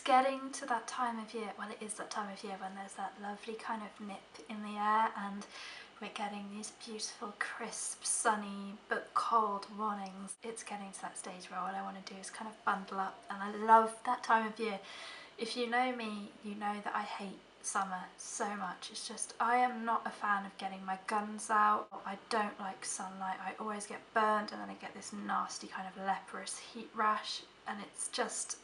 getting to that time of year, well, it is that time of year when there's that lovely kind of nip in the air and we're getting these beautiful, crisp, sunny but cold mornings. It's getting to that stage where all I want to do is kind of bundle up, and I love that time of year. If you know me, you know that I hate summer so much. It's just, I am not a fan of getting my guns out. I don't like sunlight. I always get burned and then I get this nasty kind of leprous heat rash, and it's just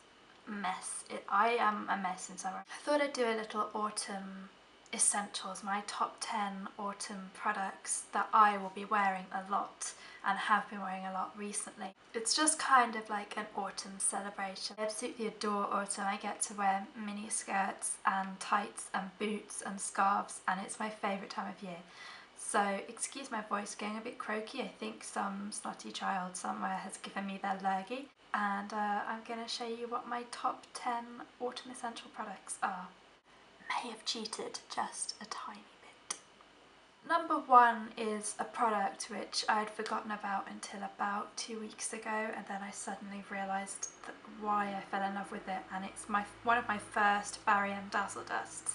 a mess. I am a mess in summer. I thought I'd do a little autumn essentials, my top 10 autumn products that I will be wearing a lot and have been wearing a lot recently. It's just kind of like an autumn celebration. I absolutely adore autumn. I get to wear mini skirts and tights and boots and scarves, and it's my favourite time of year. So excuse my voice going a bit croaky. I think some snotty child somewhere has given me their lurgy, and I'm going to show you what my top 10 autumn essential products are. May have cheated just a tiny bit. Number 1 is a product which I'd forgotten about until about 2 weeks ago, and then I suddenly realised why I fell in love with it, and it's one of my first Barry and Dazzledusts,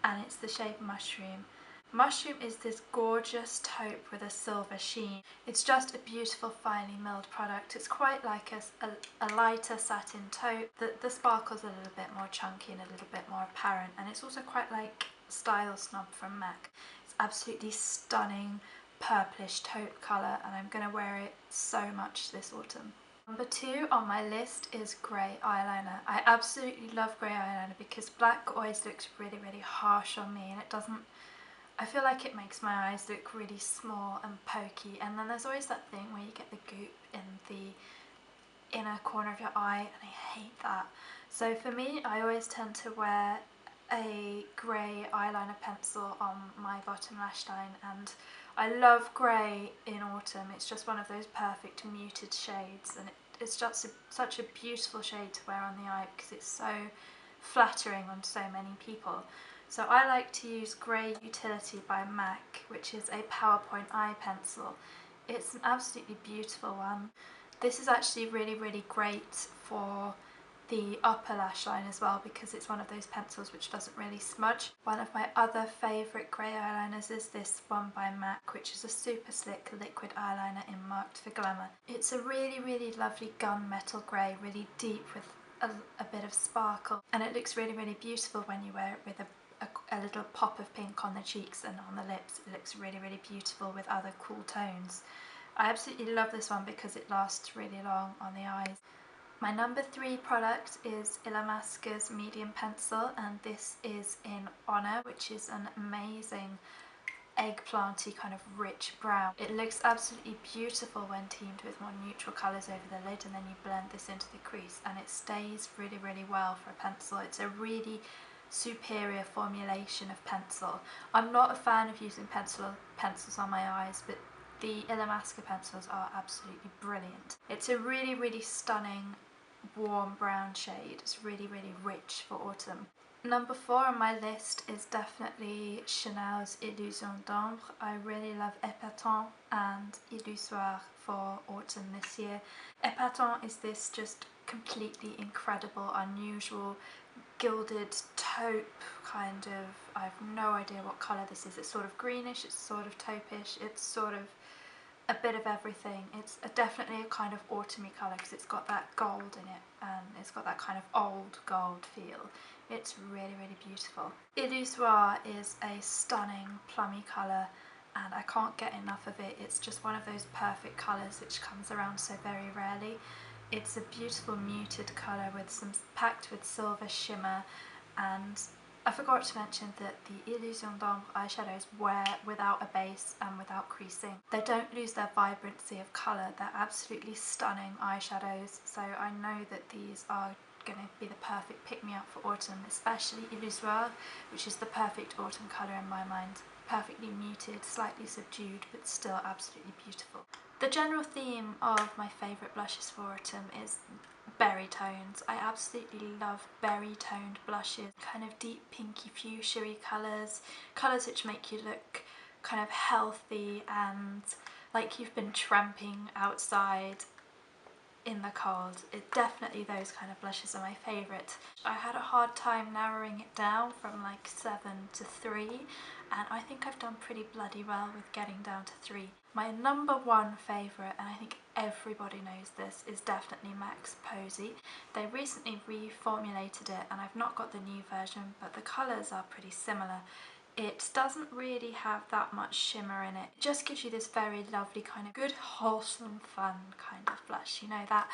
and it's the shade Mushroom. Mushroom is this gorgeous taupe with a silver sheen. It's just a beautiful finely milled product. It's quite like a lighter satin taupe. The sparkle's a little bit more chunky and a little bit more apparent, and it's also quite like Style Snob from MAC. It's absolutely stunning purplish taupe colour, and I'm going to wear it so much this autumn. Number 2 on my list is grey eyeliner. I absolutely love grey eyeliner because black always looks really, really harsh on me, and it doesn't, I feel like it makes my eyes look really small and pokey, and then there's always that thing where you get the goop in the inner corner of your eye, and I hate that. So for me, I always tend to wear a grey eyeliner pencil on my bottom lash line, and I love grey in autumn. It's just one of those perfect muted shades, and it's just such a beautiful shade to wear on the eye because it's so flattering on so many people. So I like to use Grey Utility by MAC, which is a PowerPoint eye pencil. It's an absolutely beautiful one. This is actually really, really great for the upper lash line as well because it's one of those pencils which doesn't really smudge. One of my other favourite grey eyeliners is this one by MAC, which is a Superslick liquid eyeliner in Marked for Glamour. It's a really, really lovely gunmetal grey, really deep with a bit of sparkle, and it looks really, really beautiful when you wear it with a little pop of pink on the cheeks and on the lips. It looks really, really beautiful with other cool tones. I absolutely love this one because it lasts really long on the eyes. My number 3 product is Illamasqua's medium pencil, and this is in Honor, which is an amazing eggplanty kind of rich brown. It looks absolutely beautiful when teamed with more neutral colours over the lid, and then you blend this into the crease, and it stays really, really well for a pencil. It's a really superior formulation of pencil. I'm not a fan of using pencils on my eyes, but the Illamasqua pencils are absolutely brilliant. It's a really, really stunning warm brown shade. It's really, really rich for autumn. Number 4 on my list is definitely Chanel's Illusion d'Ombre. I really love Epatant and Illusoire for autumn this year. Epatant is this just completely incredible, unusual, gilded taupe kind of, I have no idea what colour this is. It's sort of greenish, it's sort of taupe-ish, it's sort of a bit of everything. It's definitely a kind of autumny colour because it's got that gold in it, and it's got that kind of old gold feel. It's really, really beautiful. Illusoire is a stunning plummy colour, and I can't get enough of it. It's just one of those perfect colours which comes around so very rarely. It's a beautiful muted colour with some packed with silver shimmer, and I forgot to mention that the Illusion d'Ombre eyeshadows wear without a base and without creasing. They don't lose their vibrancy of colour. They're absolutely stunning eyeshadows, so I know that these are going to be the perfect pick-me-up for autumn, especially Illusoire, which is the perfect autumn colour in my mind. Perfectly muted, slightly subdued, but still absolutely beautiful. The general theme of my favourite blushes for autumn is berry tones. I absolutely love berry toned blushes, kind of deep pinky fuchsia-y colours, colours which make you look kind of healthy and like you've been tramping outside in the cold. Definitely those kind of blushes are my favourite. I had a hard time narrowing it down from like 7 to 3, and I think I've done pretty bloody well with getting down to 3. My number one favourite, and I think everybody knows this, is definitely MAC's Posey. They recently reformulated it and I've not got the new version, but the colours are pretty similar. It doesn't really have that much shimmer in it. It just gives you this very lovely kind of good, wholesome, fun kind of blush. You know, that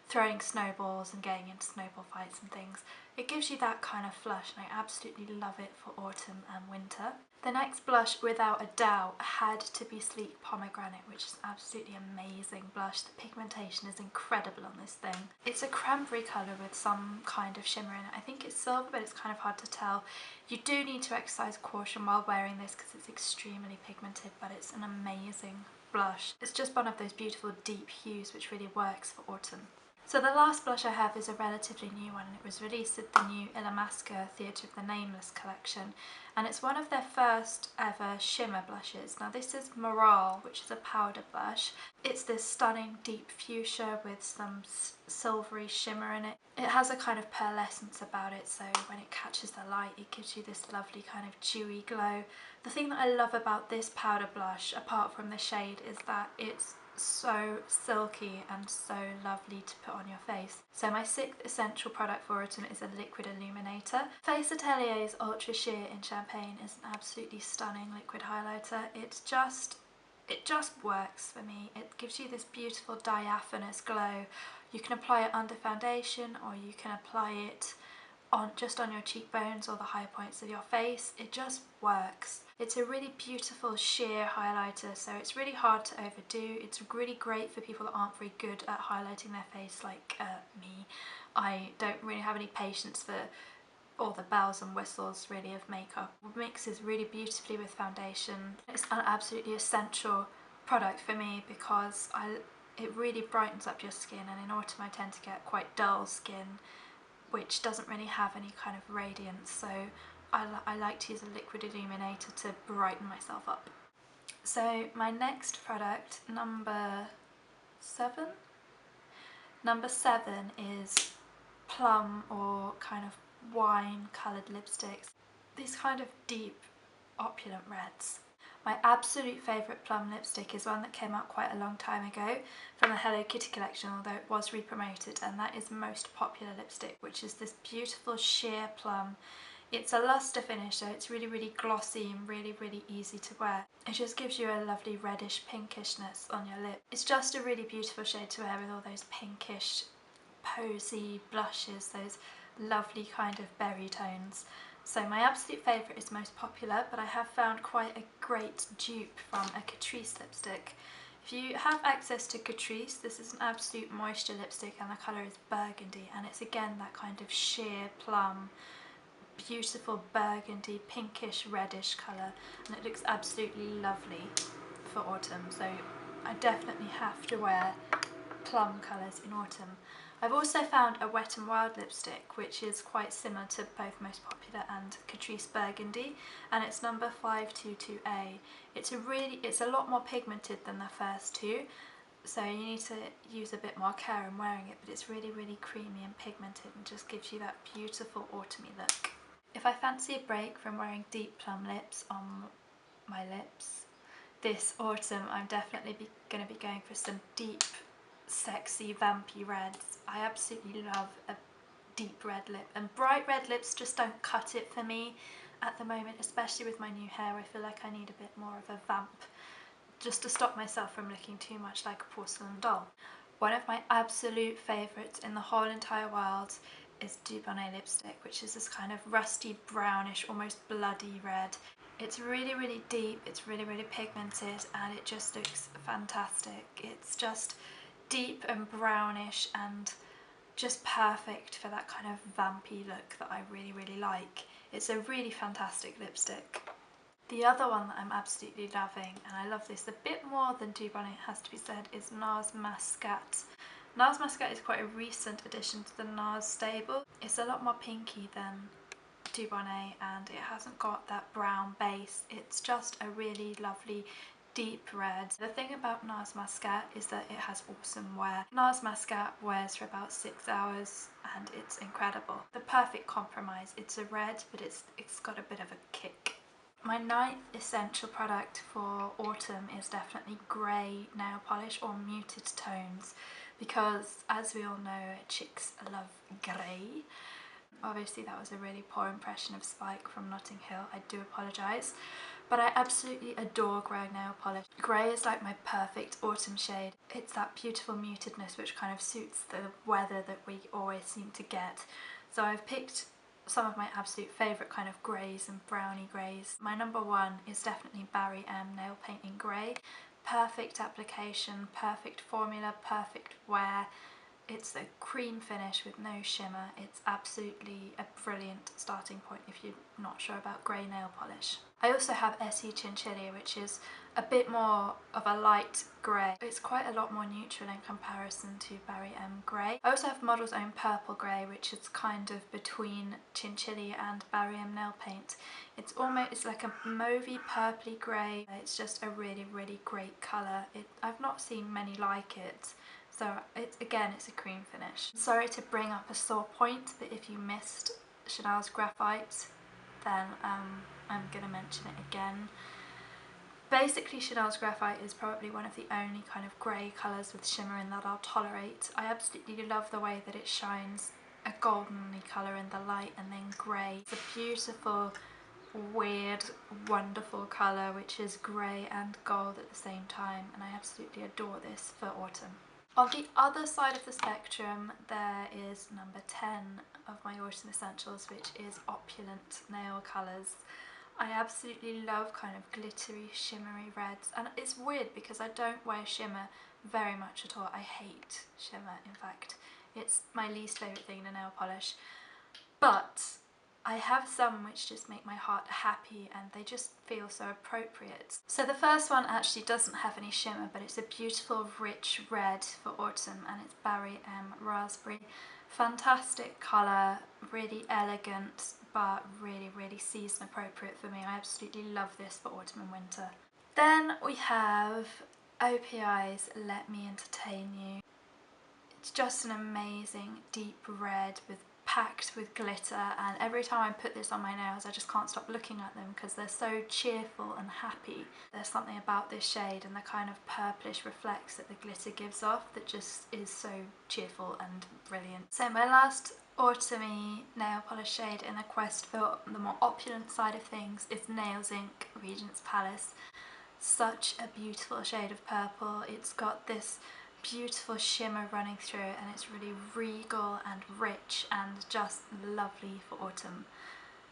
throwing snowballs and getting into snowball fights and things. It gives you that kind of flush, and I absolutely love it for autumn and winter. The next blush, without a doubt, had to be Sleek Pomegranate, which is absolutely amazing blush. The pigmentation is incredible on this thing. It's a cranberry colour with some kind of shimmer in it. I think it's silver, but it's kind of hard to tell. You do need to exercise caution while wearing this because it's extremely pigmented, but it's an amazing blush. It's just one of those beautiful deep hues which really works for autumn. So the last blush I have is a relatively new one, and it was released at the new Illamasqua Theatre of the Nameless collection, and it's one of their first ever shimmer blushes. Now this is Morale, which is a powder blush. It's this stunning deep fuchsia with some silvery shimmer in it. It has a kind of pearlescence about it, so when it catches the light it gives you this lovely kind of dewy glow. The thing that I love about this powder blush, apart from the shade, is that it's so silky and so lovely to put on your face. So my 6th essential product for autumn is a liquid illuminator. Face Atelier's Ultra Sheer in Champagne is an absolutely stunning liquid highlighter. It just works for me. It gives you this beautiful diaphanous glow. You can apply it under foundation, or you can apply it just on your cheekbones or the high points of your face. It just works. It's a really beautiful sheer highlighter, so it's really hard to overdo. It's really great for people that aren't very good at highlighting their face like me. I don't really have any patience for all the bells and whistles really of makeup. It mixes really beautifully with foundation. It's an absolutely essential product for me because it really brightens up your skin, and in autumn I tend to get quite dull skin which doesn't really have any kind of radiance, so I like to use a liquid illuminator to brighten myself up. So my next product, number 7? Number 7 is plum or kind of wine coloured lipsticks. These kind of deep opulent reds. My absolute favourite plum lipstick is one that came out quite a long time ago from the Hello Kitty collection, although it was re-promoted, and that is Most Popular lipstick, which is this beautiful sheer plum. It's a luster finish, so it's really, really glossy and really, really easy to wear. It just gives you a lovely reddish pinkishness on your lip. It's just a really beautiful shade to wear with all those pinkish, posy blushes, those lovely kind of berry tones. So my absolute favourite is Most Popular, but I have found quite a great dupe from a Catrice lipstick. If you have access to Catrice, this is an absolute moisture lipstick, and the colour is Burgundy, and it's again that kind of sheer plum, beautiful burgundy, pinkish reddish colour, and it looks absolutely lovely for autumn, so I definitely have to wear plum colours in autumn. I've also found a Wet n Wild lipstick which is quite similar to both Most Popular and Catrice Burgundy, and it's number 522A. It's a lot more pigmented than the first two, so you need to use a bit more care in wearing it, but it's really, really creamy and pigmented and just gives you that beautiful autumny look. If I fancy a break from wearing deep plum lips on my lips this autumn, I'm definitely going to be going for some deep, sexy, vampy reds. I absolutely love a deep red lip, and bright red lips just don't cut it for me at the moment, especially with my new hair. I feel like I need a bit more of a vamp just to stop myself from looking too much like a porcelain doll. One of my absolute favourites in the whole entire world is Dubonnet lipstick, which is this kind of rusty brownish, almost bloody red. It's really, really deep, it's really, really pigmented, and it just looks fantastic. It's just deep and brownish and just perfect for that kind of vampy look that I really, really like. It's a really fantastic lipstick. The other one that I'm absolutely loving, and I love this a bit more than Dubonnet, has to be said, is NARS Mascate. NARS Mascate is quite a recent addition to the NARS stable. It's a lot more pinky than Dubonnet, and it hasn't got that brown base. It's just a really lovely deep red. The thing about NARS Mascate is that it has awesome wear. NARS Mascate wears for about 6 hours and it's incredible. The perfect compromise. It's a red, but it's got a bit of a kick. My 9th essential product for autumn is definitely grey nail polish or muted tones, because as we all know, chicks love grey. Obviously that was a really poor impression of Spike from Notting Hill, I do apologise. But I absolutely adore grey nail polish. Grey is like my perfect autumn shade. It's that beautiful mutedness which kind of suits the weather that we always seem to get. So I've picked some of my absolute favourite kind of greys and browny greys. My number one is definitely Barry M Nail Paint in Grey. Perfect application, perfect formula, perfect wear. It's a cream finish with no shimmer. It's absolutely a brilliant starting point if you're not sure about grey nail polish. I also have SE Chinchilla, which is a bit more of a light grey. It's quite a lot more neutral in comparison to Barry M Grey. I also have Model's Own Purple Grey, which is kind of between Chinchilla and Barry M Nail Paint. It's like a mauvey purpley grey. It's just a really, really great colour. I've not seen many like it. So it's a cream finish. Sorry to bring up a sore point, but if you missed Chanel's Graphite, then I'm gonna mention it again. Basically, Chanel's Graphite is probably one of the only kind of grey colours with shimmer in that I'll tolerate. I absolutely love the way that it shines a goldenly colour in the light and then grey. It's a beautiful, weird, wonderful colour which is grey and gold at the same time, and I absolutely adore this for autumn. On the other side of the spectrum, there is number 10 of my autumn essentials, which is Opulent Nail Colours. I absolutely love kind of glittery, shimmery reds, and it's weird because I don't wear shimmer very much at all. I hate shimmer, in fact. It's my least favourite thing in a nail polish. But I have some which just make my heart happy and they just feel so appropriate. So the first one actually doesn't have any shimmer, but it's a beautiful rich red for autumn, and it's Barry M Raspberry. Fantastic colour, really elegant, but really, really season appropriate for me. I absolutely love this for autumn and winter. Then we have OPI's Let Me Entertain You. It's just an amazing deep red packed with glitter, and every time I put this on my nails I just can't stop looking at them because they're so cheerful and happy. There's something about this shade and the kind of purplish reflex that the glitter gives off that just is so cheerful and brilliant. So my last autumny nail polish shade in the quest for the more opulent side of things is Nails Inc Regent's Palace. Such a beautiful shade of purple. It's got this beautiful shimmer running through it, and it's really regal and rich and just lovely for autumn.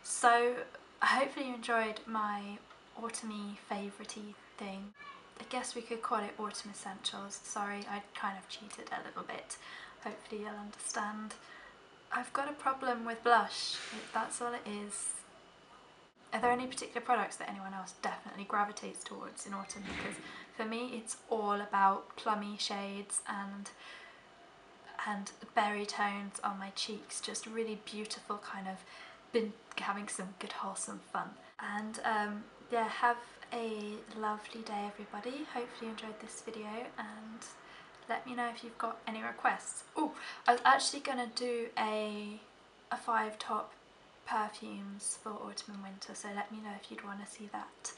So hopefully you enjoyed my autumny favourite-y thing. I guess we could call it autumn essentials. Sorry, I kind of cheated a little bit. Hopefully you'll understand. I've got a problem with blush, that's all it is. Are there any particular products that anyone else definitely gravitates towards in autumn? Because for me it's all about plummy shades and berry tones on my cheeks, just really beautiful, kind of been having some good wholesome fun. And yeah, have a lovely day everybody. Hopefully you enjoyed this video and let me know if you've got any requests. Oh, I was actually gonna do a 5 top perfumes for autumn and winter, so let me know if you'd want to see that.